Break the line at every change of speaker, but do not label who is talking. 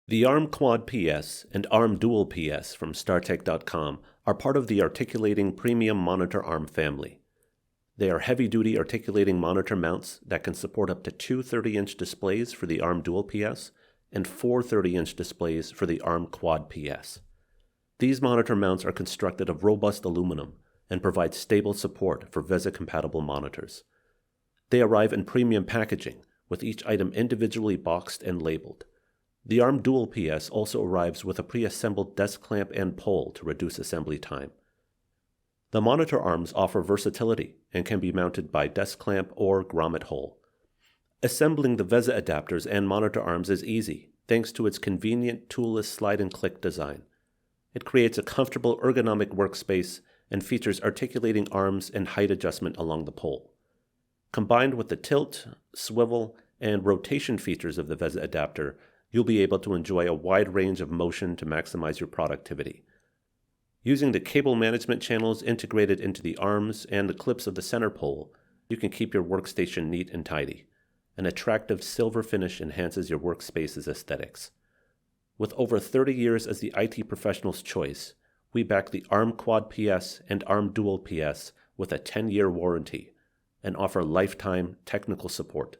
The ARMQUADPS and ARMDUALPS from StarTech.com are part of the articulating premium monitor arm family. They are heavy-duty articulating monitor mounts that can support up to two 30-inch displays for the ARMDUALPS and four 30-inch displays for the ARMQUADPS. These monitor mounts are constructed of robust aluminum and provide stable support for VESA-compatible monitors. They arrive in premium packaging, with each item individually boxed and labeled. The ARMDUALPS also arrives with a pre-assembled desk clamp and pole to reduce assembly time. The monitor arms offer versatility and can be mounted by desk clamp or grommet hole. Assembling the VESA adapters and monitor arms is easy, thanks to its convenient toolless slide-and-click design. It creates a comfortable ergonomic workspace and features articulating arms and height adjustment along the pole. Combined with the tilt, swivel, and rotation features of the VESA adapter, you'll be able to enjoy a wide range of motion to maximize your productivity. Using the cable management channels integrated into the arms and the clips of the center pole, you can keep your workstation neat and tidy. An attractive silver finish enhances your workspace's aesthetics. With over 30 years as the IT professional's choice, we back the ARMQUADPS and ARMDUALPS with a 10-year warranty and offer lifetime technical support.